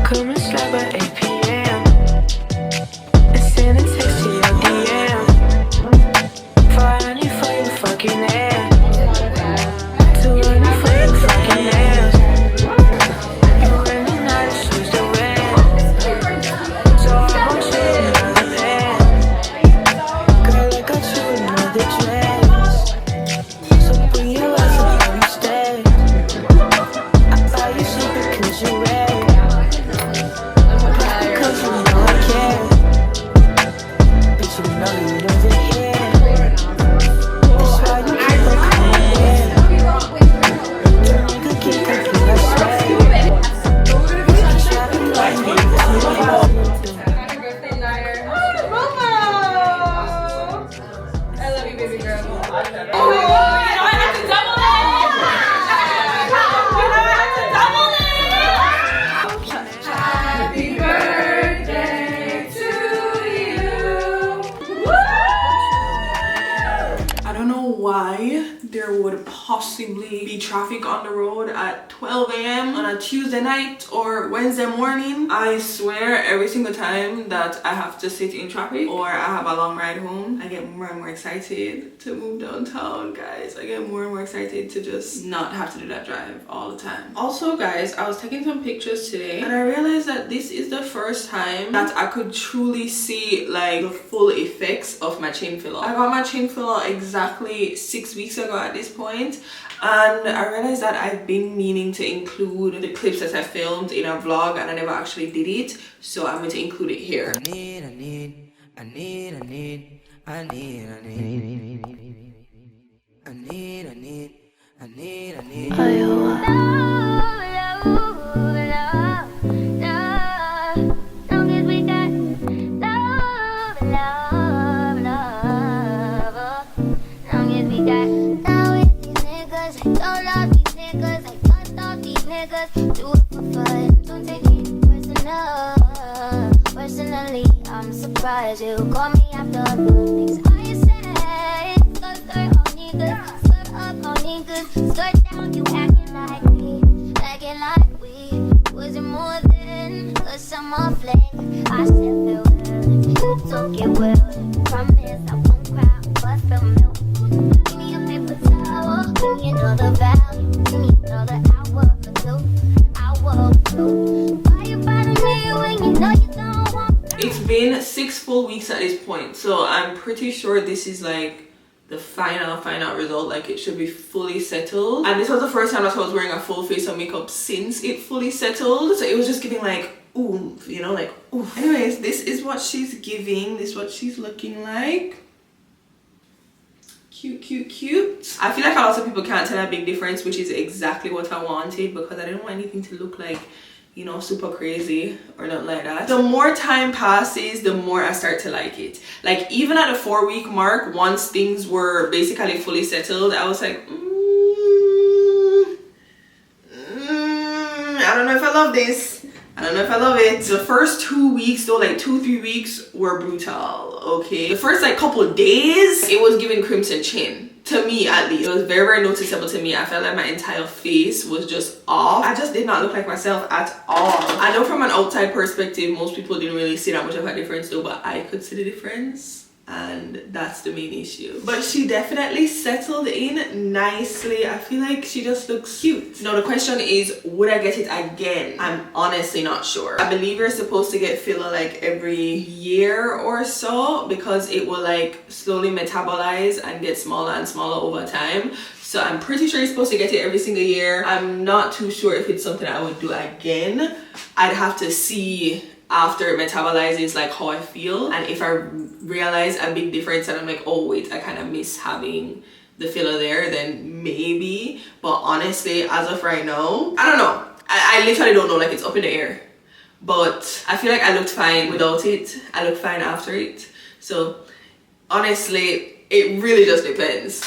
Come and slap at 8 p.m. and send a text to your DM. Find you for your fucking ass. To run you for your fucking ass. You really not to switch the way. So I won't say another pass. Girl, I got you another dress. So bring your ass up where you stay. I buy you something cause you're ready. Possibly be traffic on the road at 12 a.m. on a Tuesday night or Wednesday morning. I swear every single time that I have to sit in traffic or I have a long ride home, I get more and more excited to move downtown, guys. I get more and more excited to just not have to do that drive all the time. Also, guys, I was taking some pictures today and I realized that this is the first time that I could truly see like the full effects of my chin filler. I got my chin filler exactly 6 weeks ago at this point, and I realized that I've been meaning to include the clips that I filmed in a vlog and I never actually did it, so I'm going to include it here. I need do it for fun, don't take it personal. Personally, I'm surprised you call me after the things I said. Skirt on niggas, skirt up on niggas, skirt down, you acting like we wasn't more than a summer fling. I still feel good, you took it well. Promise I won't cry, but feel milk. Give me a paper towel, give me another value, give me another hour or two. It's been 6 full weeks at this point, so I'm pretty sure this is like the final result. Like, it should be fully settled, and this was the first time that I was wearing a full face of makeup since it fully settled, so it was just giving like oomph, you know, like oomph. Anyways, this is what she's giving. This is what she's looking like. Cute. I feel like a lot of people can't tell a big difference, which is exactly what I wanted, because I didn't want anything to look like, you know, super crazy or nothing like that. The more time passes, the more I start to like it. Like, even at the 4-week mark, once things were basically fully settled, I was like, I don't know if I love this. I don't know if I love it. The first 2 weeks though, like 2-3 weeks, were brutal, okay? The first like couple of days, it was giving crimson chin. To me, at least. It was very, very noticeable to me. I felt like my entire face was just off. I just did not look like myself at all. I know from an outside perspective, most people didn't really see that much of a difference though, but I could see the difference. And that's the main issue. But she definitely settled in nicely. I feel like she just looks cute. Now the question is, would I get it again? I'm honestly not sure. I believe you're supposed to get filler like every year or so, because it will like slowly metabolize and get smaller and smaller over time. So I'm pretty sure you're supposed to get it every single year. I'm not too sure if it's something I would do again. I'd have to see after it metabolizes like how I feel, and if I realize a big difference and I'm like, oh wait, I kind of miss having the filler there, then maybe. But honestly, as of right now, I don't know. I literally don't know, like it's up in the air. But I feel like I looked fine without it. I looked fine after it. So honestly, it really just depends.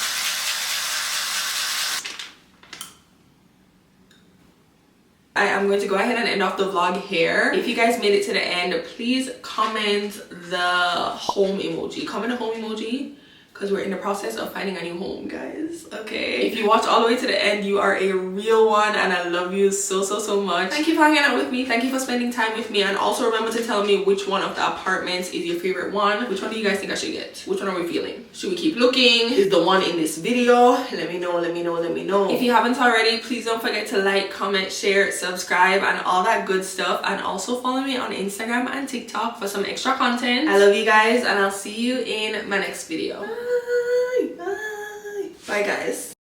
I am going to go ahead and end off the vlog here. If you guys made it to the end, please comment the home emoji. Comment the home emoji, because we're in the process of finding a new home, guys. Okay, if you watch all the way to the end, you are a real one, and I love you so much. Thank you for hanging out with me. Thank you for spending time with me, and also remember to tell me which one of the apartments is your favorite one. Which one do you guys think I should get? Which one are we feeling? Should we keep looking? Is the one in this video? Let me know. If you haven't already, please don't forget to like, comment, share, subscribe, and all that good stuff, and also follow me on Instagram and TikTok for some extra content. I love you guys, and I'll see you in my next video. Bye guys.